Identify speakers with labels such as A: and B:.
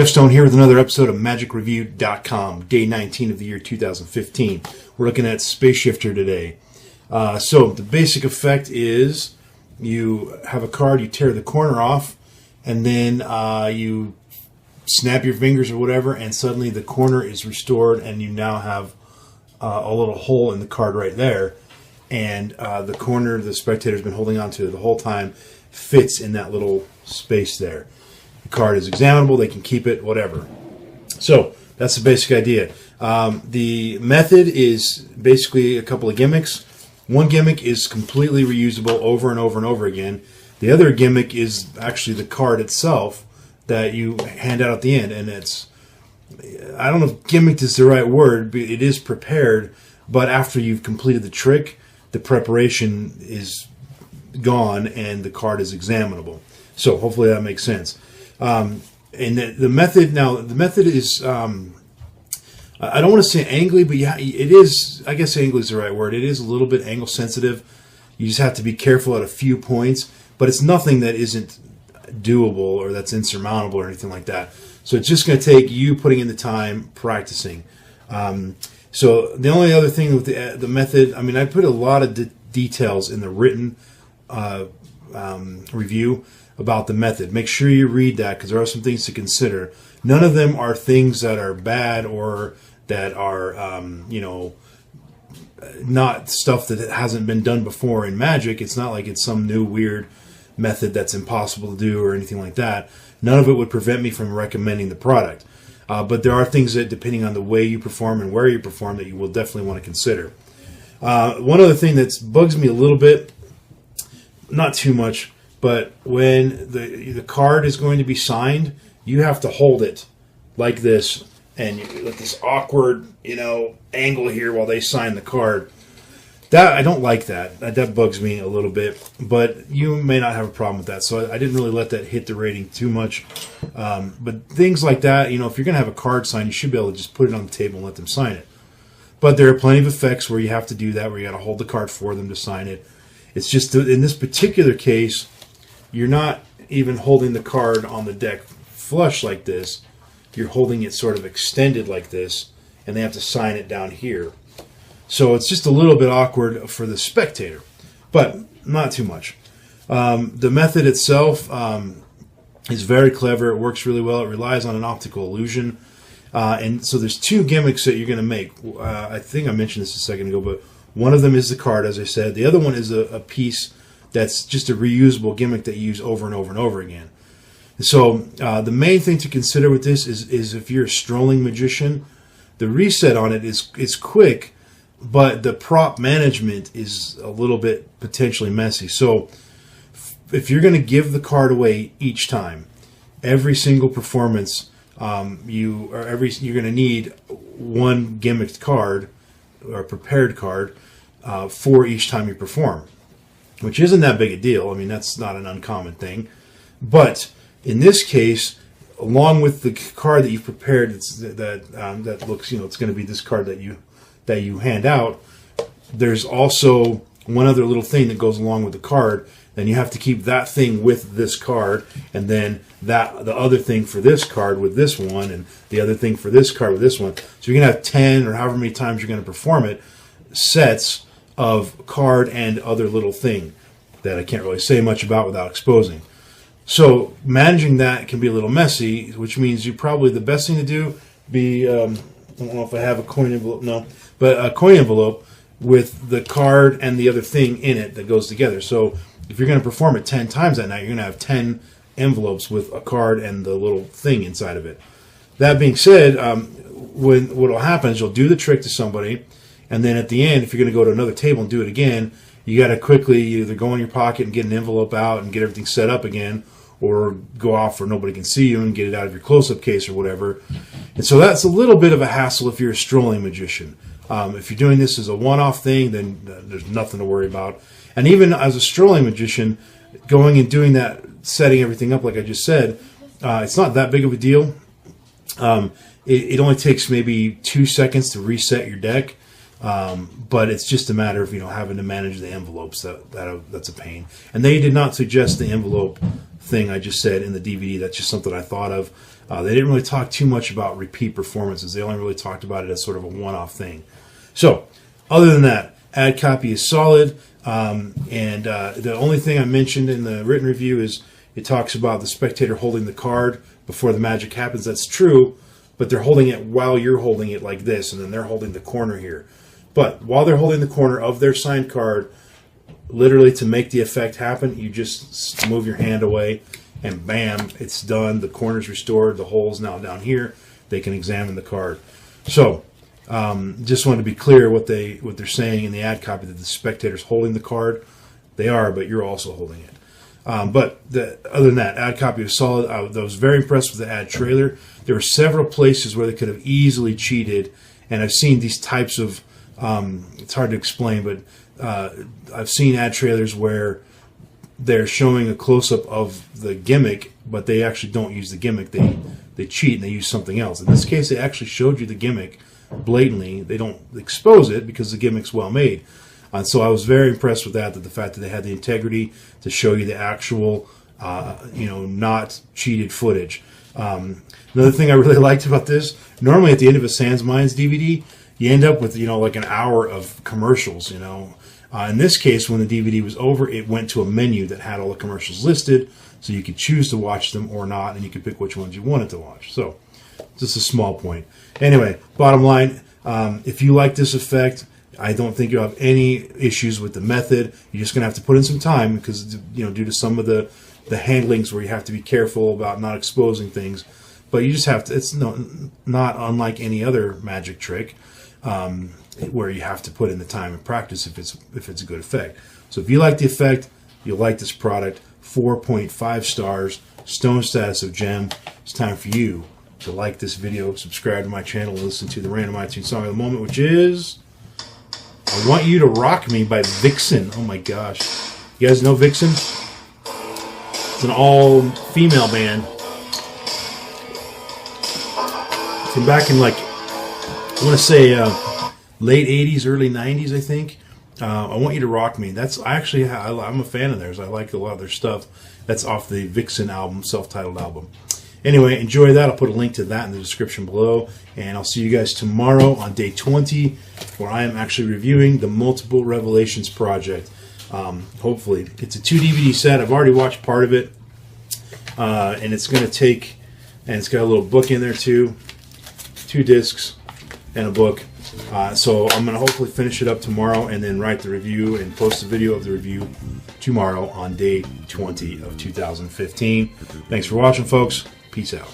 A: Jeff Stone here with another episode of MagicReview.com, day 19 of the year 2015. We're looking at Spaceshifter today. So the basic effect is you have a card, you tear the corner off, and then you snap your fingers or whatever, and suddenly the corner is restored, and you now have a little hole in the card right there. And the corner the spectator's been holding on to the whole time fits in that little space there. The card is examinable, they can keep it, whatever. So that's the basic idea. The method is basically a couple of gimmicks. One gimmick is completely reusable over and over and over again. The other gimmick is actually the card itself that you hand out at the end. And it's, I don't know if gimmick is the right word, but it is prepared. But after you've completed the trick, the preparation is gone and the card is examinable. So hopefully that makes sense. And the method is, I don't want to say angly, but yeah, it is, I guess angly is the right word. It is a little bit angle sensitive. You just have to be careful at a few points, but it's nothing that isn't doable or that's insurmountable or anything like that. So it's just going to take you putting in the time, practicing. So the only other thing with the method, I mean, I put a lot of details in the written review about the method. Make sure you read that because there are some things to consider. None of them are things that are bad or that are, not stuff that hasn't been done before in Magic. It's not like it's some new weird method that's impossible to do or anything like that. None of it would prevent me from recommending the product. But there are things that, depending on the way you perform and where you perform, that you will definitely want to consider. One other thing that bugs me a little bit, not too much, but when the card is going to be signed, you have to hold it like this, and you get this awkward, angle here while they sign the card. That I don't like that. That bugs me a little bit, but you may not have a problem with that. So I didn't really let that hit the rating too much. But things like that, if you're going to have a card signed, you should be able to just put it on the table and let them sign it. But there are plenty of effects where you have to do that, where you got to hold the card for them to sign it. It's just in this particular case, you're not even holding the card on the deck flush like this. You're holding it sort of extended like this, and they have to sign it down here. So it's just a little bit awkward for the spectator, but not too much. The method itself is very clever. It works really well. It relies on an optical illusion. And so there's two gimmicks that you're going to make. I think I mentioned this a second ago, but one of them is the card, as I said. The other one is a piece that's just a reusable gimmick that you use over and over and over again. So the main thing to consider with this is if you're a strolling magician, the reset on it is quick, but the prop management is a little bit potentially messy. So if you're going to give the card away each time, every single performance, you're going to need one gimmicked card or prepared card for each time you perform, which isn't that big a deal. I mean, that's not an uncommon thing. But in this case, along with the card that you've prepared, that looks, it's going to be this card that you hand out, there's also one other little thing that goes along with the card. Then you have to keep that thing with this card, and then the other thing for this card with this one, and the other thing for this card with this one. So you're going to have 10 or however many times you're going to perform it, sets of card and other little thing that I can't really say much about without exposing. So managing that can be a little messy, which means the best thing to do be, I don't know if I have a coin envelope, no, but a coin envelope with the card and the other thing in it that goes together. So if you're going to perform it 10 times that night, you're going to have 10 envelopes with a card and the little thing inside of it. That being said, what will happen is you'll do the trick to somebody, and then at the end, if you're going to go to another table and do it again, you got to quickly either go in your pocket and get an envelope out and get everything set up again, or go off where nobody can see you and get it out of your close-up case or whatever. And so that's a little bit of a hassle if you're a strolling magician. If you're doing this as a one-off thing, then there's nothing to worry about. And even as a strolling magician, going and doing that, setting everything up like I just said, it's not that big of a deal. It only takes maybe 2 seconds to reset your deck. But it's just a matter of having to manage the envelopes. That's a pain. And they did not suggest the envelope thing I just said in the DVD. That's just something I thought of. They didn't really talk too much about repeat performances. They only really talked about it as sort of a one-off thing. So, other than that, ad copy is solid. The only thing I mentioned in the written review is it talks about the spectator holding the card before the magic happens. That's true, but they're holding it while you're holding it like this, and then they're holding the corner here. But while they're holding the corner of their signed card, literally to make the effect happen, you just move your hand away, and bam, it's done. The corner's restored. The hole's now down here. They can examine the card. So, just wanted to be clear what they're saying in the ad copy, that the spectator's holding the card. They are, but you're also holding it. Other than that, ad copy was solid. I was very impressed with the ad trailer. There were several places where they could have easily cheated, and I've seen these types of, it's hard to explain, but I've seen ad trailers where they're showing a close-up of the gimmick, but they actually don't use the gimmick. They cheat and they use something else. In this case, they actually showed you the gimmick blatantly. They don't expose it because the gimmick's well made. So I was very impressed with that, the fact that they had the integrity to show you the actual, not cheated footage. Another thing I really liked about this, normally at the end of a SansMinds DVD, you end up with, like an hour of commercials, In this case, when the DVD was over, it went to a menu that had all the commercials listed, so you could choose to watch them or not, and you could pick which ones you wanted to watch. So, just a small point. Anyway, bottom line, if you like this effect, I don't think you'll have any issues with the method. You're just going to have to put in some time because, due to some of the handlings where you have to be careful about not exposing things. But you just have to, it's not unlike any other magic trick where you have to put in the time and practice if it's a good effect. So if you like the effect, you'll like this product. 4.5 stars, stone status of gem. It's time for you to like this video, subscribe to my channel, and listen to the random iTunes song of the moment, which is I Want You to Rock Me by Vixen. Oh my gosh. You guys know Vixen? It's an all-female band. From back in, I want to say late 80s, early 90s, I think. I Want You to Rock Me. I'm a fan of theirs. I like a lot of their stuff. That's off the Vixen album, self-titled album. Anyway, enjoy that. I'll put a link to that in the description below. And I'll see you guys tomorrow on day 20, where I am actually reviewing the Multiple Revelations project. Hopefully. It's a 2 DVD set. I've already watched part of it. And it's going to take, and it's got a little book in there too. 2 discs and a book. So I'm going to hopefully finish it up tomorrow and then write the review and post a video of the review tomorrow on day 20 of 2015. Thanks for watching, folks. Peace out.